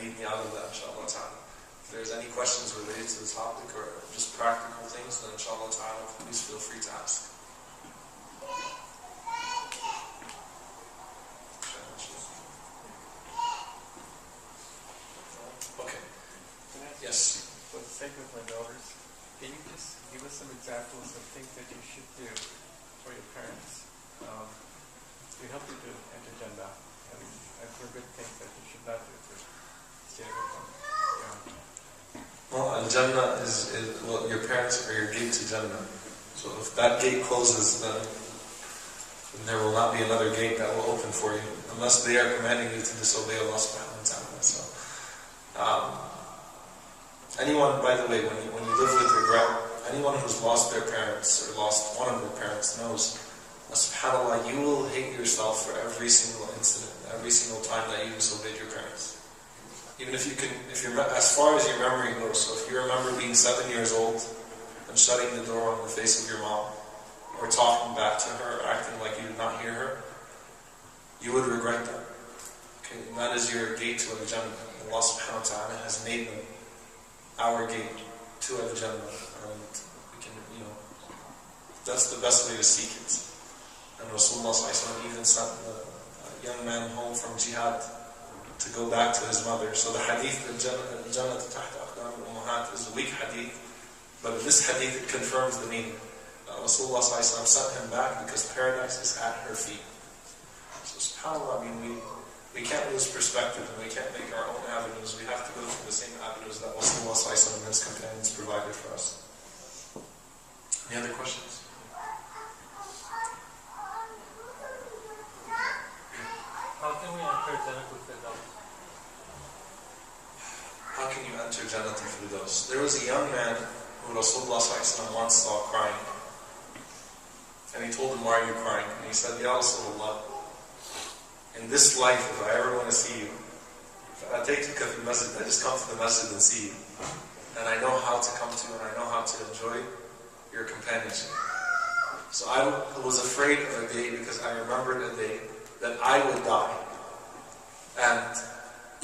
lead me out of that, inshallah ta'ala. If there's any questions related to the topic or just practical things, then inshallah ta'ala, please feel free to ask. Okay. Yes? For the sake of my daughters, can you just give us some examples of things that you should do for your parents to help you to enter Jannah? And for good things that you should not do to stay away from. Well, Jannah is well, your parents are your gate to Jannah. So if that gate closes, then there will not be another gate that will open for you, unless they are commanding you to disobey Allah subhanahu wa ta'ala. So, anyone, by the way, when you live with regret, anyone who's lost their parents or lost one of their parents knows, subhanAllah, you will hate yourself for every single incident, every single time that you disobeyed your parents. Even if you're as far as your memory goes, so if you remember being 7 years old and shutting the door on the face of your mom, or talking back to her, or acting like you did not hear her, you would regret that. Okay, and that is your gate to Al-Jannah. Allah subhanahu wa ta'ala has made them our gate to Al-Jannah, and we can, that's the best way to seek it. And Rasulullah even sent a young man home from jihad to go back to his mother. So the hadith, Jannah tahta aqdam al-ummahat, is a weak hadith, but in this hadith it confirms the meaning. Rasulullah sent him back because paradise is at her feet. So subhanAllah, we can't lose perspective and we can't make our own avenues. We have to go through the same avenues that Rasulullah and his companions provided for us. Any other questions? How can we enter Jannah Firdaus? How can you enter Jannah Firdaus? There was a young man who Rasulullah once saw crying. And he told him, "Why are you crying?" And he said, "Ya Rasulullah, in this life, if I ever want to see you, if I take you to the masjid, I just come to the masjid and see you. And I know how to come to you and I know how to enjoy your companionship. So I was afraid of a day because I remembered a day that I would die. And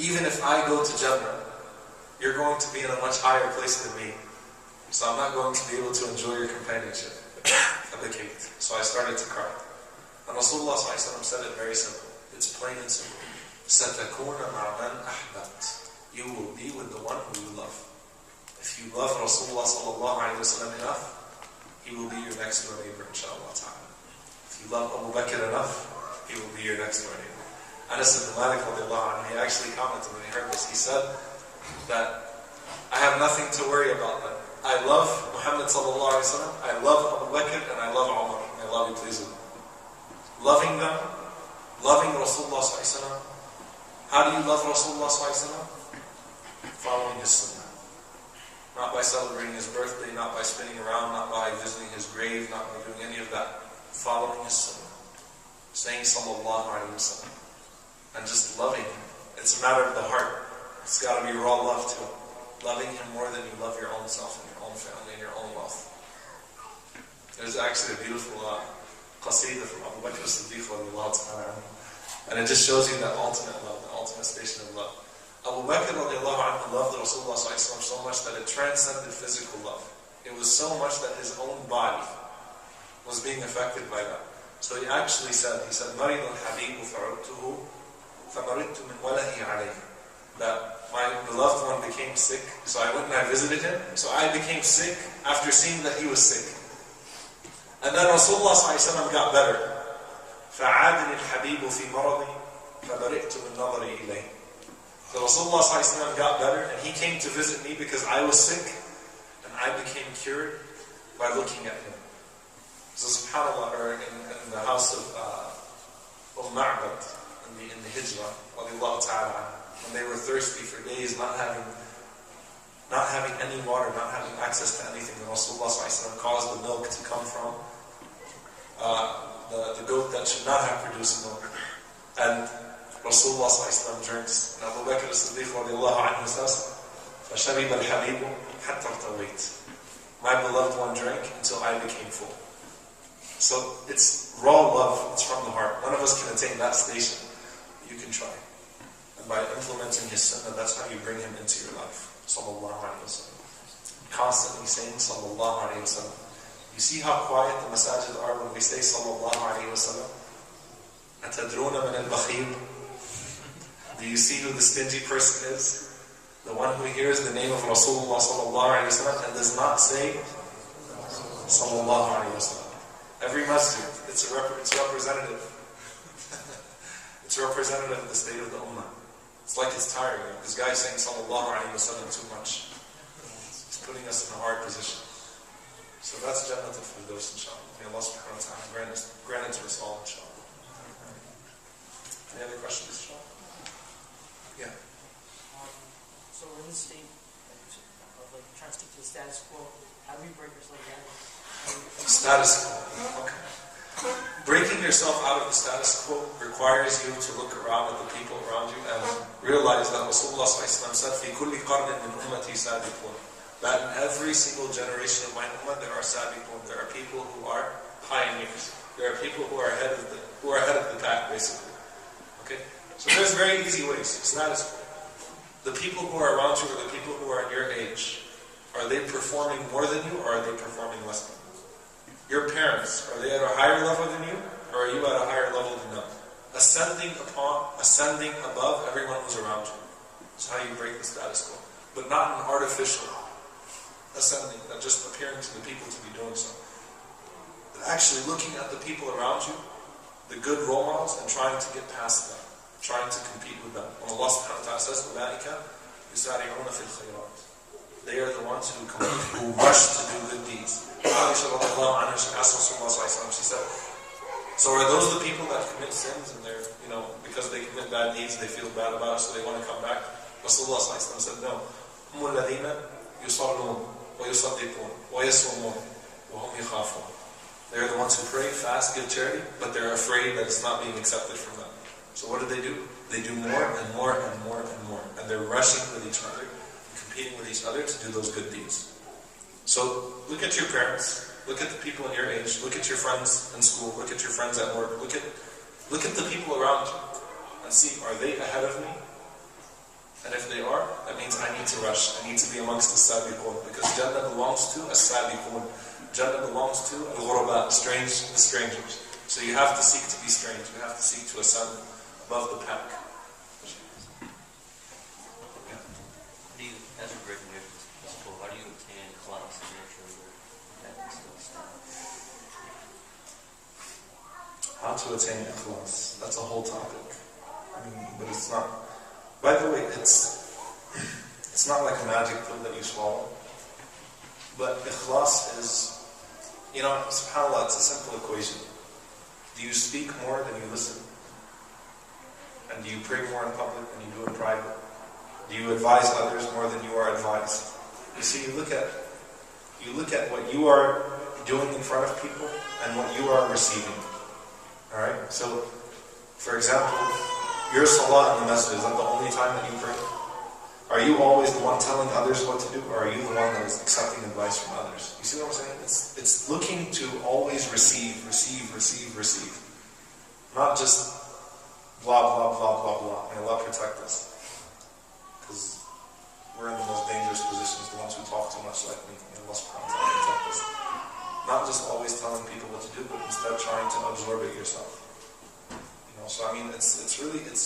even if I go to Jannah, you're going to be in a much higher place than me. So I'm not going to be able to enjoy your companionship." So I started to cry. And Rasulullah said it very simple. It's plain and simple. سَتَكُونَ مَعَ مَنْ أَحْبَبْتَ. You will be with the one who you love. If you love Rasulullah enough, he will be your next door neighbor, inshallah ta'ala. If you love Abu Bakr enough, he will be your next door neighbor. Anas ibn Malik, he actually commented when he heard this. He said that I have nothing to worry about that. I love Muhammad sallallahu alaihi wasallam, I love Abu Bakr, and I love Omar. May Allah be pleased with them. Loving them, loving Rasulullah sallallahu alaihi wasallam. How do you love Rasulullah sallallahu alaihi wasallam? Following his sunnah. Not by celebrating his birthday, not by spinning around, not by visiting his grave, not by doing any of that. Following his sunnah. Saying sallallahu alaihi wasallam. And just loving him. It's a matter of the heart. It's got to be raw love to him. Loving him more than you love your own self and your own family and your own wealth. There's actually a beautiful qasida from Abu Bakr as-Siddiq and it just shows you that ultimate love, the ultimate station of love. Abu Bakr loved Rasulullah so much that it transcended physical love. It was so much that his own body was being affected by that. So he actually said, مَرِضَ الْحَبِيبُ فَعُدْتُهُ فَمَرِدْتُ مِنْ وَلَهِ عَلَيْهِ. That my beloved one became sick, so I went and I visited him, so I became sick after seeing that he was sick. And then Rasulullah got better. فَعَادِنِ الْحَبِيبُ فِي مَرَضِي فَبَرِئْتُ مِنْ نَظَرِي إِلَيْهِ. So Rasulullah got better, and he came to visit me because I was sick, and I became cured by looking at him. So subhanAllah, or in the house of Ma'bad, in the Hijrah, radiallahu ta'ala, when they were thirsty for days, not having any water, not having access to anything, and Rasulullah caused the milk to come from the goat that should not have produced milk. And Rasulullah drinks. And Abu Bakr as-Siddiq radiallahu anhu says, فَشَرِبَ الْحَبِيبُ حَتَّى ارْتَوَيْتُ. My beloved one drank until I became full. So it's raw love, it's from the heart. None of us can attain that station. You can try. And by implementing his sunnah, that's how you bring him into your life. Sallallahu alayhi wa sallam. Constantly saying Sallallahu alayhi wa sallam. You see how quiet the masajid are when we say Sallallahu alayhi wa sallam? أَتَدْرُونَ مِنَ الْبَخِيلِ. Do you see who the stingy person is? The one who hears the name of Rasulullah sallallahu alayhi wa sallam and does not say Sallallahu alayhi wa sallam. Every masjid, it's representative. It's representative of the state of the ummah. It's like it's tiring. This guy saying Sallallahu alayhi wa sallam too much. It's putting us in a hard position. So that's Jannah al-Firdaus, inshallah. May Allah subhanahu wa ta'ala grant it to us all, inshallah. Any other questions, inshallah? Yeah. So in this state of like trying to stick to the status quo, how do you break yourself down? Status quo. Okay. Breaking yourself out of the status quo requires you to look around at the people around you and realize that Rasulullah said, "Fi kulli qarnin min ummati sabiqun." That in every single generation of my ummah there are sabiqun. There are people who are pioneers. There are people who are ahead of the pack, basically. Okay. So there's very easy ways. Status quo. The people who are around you are the people who are your age. Are they performing more than you, or are they performing less than you? Your parents, are they at a higher level than you, or are you at a higher level than them? Ascending above everyone who's around you. That's how you break the status quo. But not an artificial ascending, not just appearing to the people to be doing so. But actually looking at the people around you, the good role models, and trying to get past them. Trying to compete with them. When Allah subhanahu wa ta'ala says, أُولَٰئِكَ يُسَارِعُونَ فِي الْخَيْرَاتِ. They are the ones who rush to do good deeds. Aisha radiallahu anha, she asked Rasulullah sallallahu alayhi wa sallam, she said, so are those the people that commit sins and they're, because they commit bad deeds, they feel bad about it, so they want to come back? Rasulullah sallallahu alayhi wa sallam said, no. هُمُ الَّذِينَ يُصَلُّونَ وَيُصَدِّقُونَ وَيَصُومُونَ وَهُمْ يَخَافُونَ. They're the ones who pray, fast, give charity, but they're afraid that it's not being accepted from them. So what do? They do more and more and more and more. And they're rushing with each other, competing with each other to do those good deeds. So look at your parents, look at the people in your age, look at your friends in school, look at your friends at work, look at the people around you, and see, are they ahead of me? And if they are, that means I need to rush. I need to be amongst the sabiqun, because Jannah belongs to as-sabiqun. Jannah belongs to al-ghuraba, the strangers. So you have to seek to be strange. You have to seek to ascend above the pack. As a breaking your principle, how do you obtain class and make sure that is still stand? How to attain ikhlas. That's a whole topic. But it's not. By the way, it's not like a magic pill that you swallow. But ikhlas is, subhanAllah, it's a simple equation. Do you speak more than you listen? And do you pray more in public than you do in private? Do you advise others more than you are advised? You see, you look at what you are doing in front of people and what you are receiving. Alright? So, for example, your salah in the masjid, is that the only time that you pray? Are you always the one telling others what to do, or are you the one that is accepting advice from others? You see what I'm saying? It's looking to always receive. Not just blah, blah, blah, blah, blah. May Allah protect us. Because we're in the most dangerous positions, the ones who talk too much like me. May Allah subhanahu wa ta'ala protect us. Not just always telling people what to do, but instead trying to absorb it yourself. So it's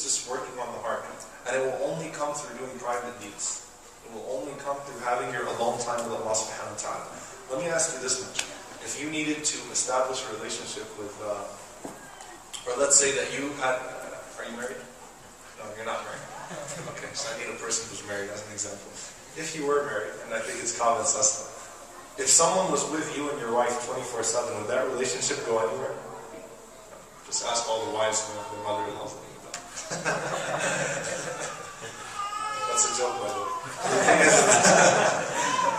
just working on the heart. And it will only come through doing private deeds. It will only come through having your alone time with Allah subhanahu wa ta'ala. Let me ask you this much. If you needed to establish a relationship with, or let's say that you had, are you married? No, you're not married. Okay, so I need a person who's married as an example. If you were married, and I think it's common sense, if someone was with you and your wife 24/7, would that relationship go anywhere? Just ask all the wives who have their mother-in-laws living with them. That's a joke, by the way.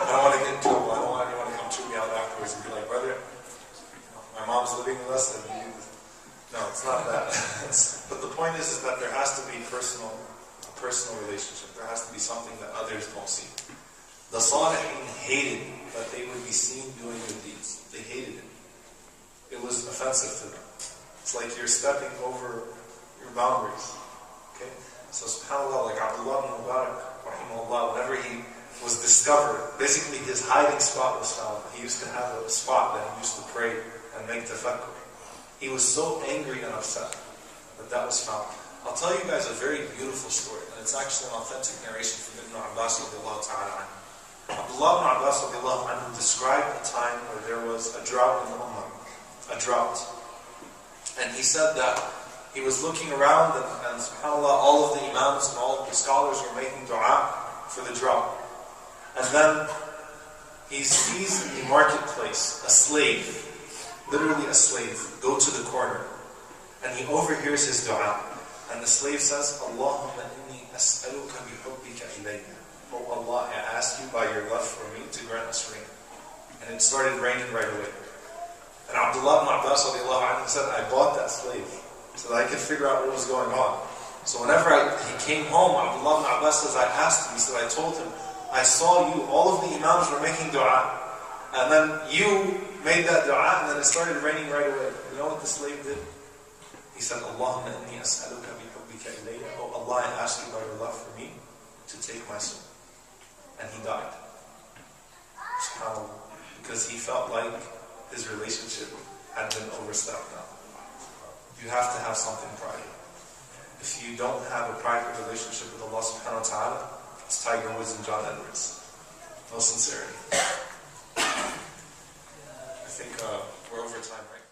I don't want to get in trouble. I don't want anyone to come chew me out afterwards and be like, brother, my mom's living with us, and you... No, it's not that. But the point is that there has to be a personal relationship. There has to be something that others don't see. The Salihin hated that they would be seen doing good deeds. They hated it. It was offensive to them. It's like you're stepping over your boundaries. Okay? So subhanAllah, like Abdullah ibn Mubarak, rahimahullah, whenever he was discovered, basically his hiding spot was found. He used to have a spot that he used to pray and make tafakkur. He was so angry and upset that that was found. I'll tell you guys a very beautiful story, and it's actually an authentic narration from Ibn Abbas radiallahu ta'ala anhu. Abdullah ibn Abbas radiallahu anhu described a time where there was a drought in the Ummah, a drought. And he said that he was looking around and subhanAllah, all of the imams and all of the scholars were making dua for the drought. And then he sees in the marketplace a slave, literally a slave, go to the corner. And he overhears his dua. And the slave says, Allahumma inni as'aluka bihubbika ilayya. Oh Allah, I ask you by your love for me to grant us rain. And it started raining right away. And Abdullah ibn Abbas radiallahu anhu said, I bought that slave so that I could figure out what was going on. So whenever he came home, Abdullah ibn Abbas says, I asked him, he said, I told him, I saw you, all of the imams were making dua. And then you made that dua and then it started raining right away. You know what the slave did? He said, Allahumma inni as'aluka bihubbika ilayya. Oh Allah, I ask you by your love for me to take my soul. And he died. SubhanAllah. Because he felt like his relationship had been overstepped now. You have to have something private. If you don't have a private relationship with Allah subhanahu wa ta'ala, it's Tiger Woods and John Edwards. No sincerity. I think we're over time, right?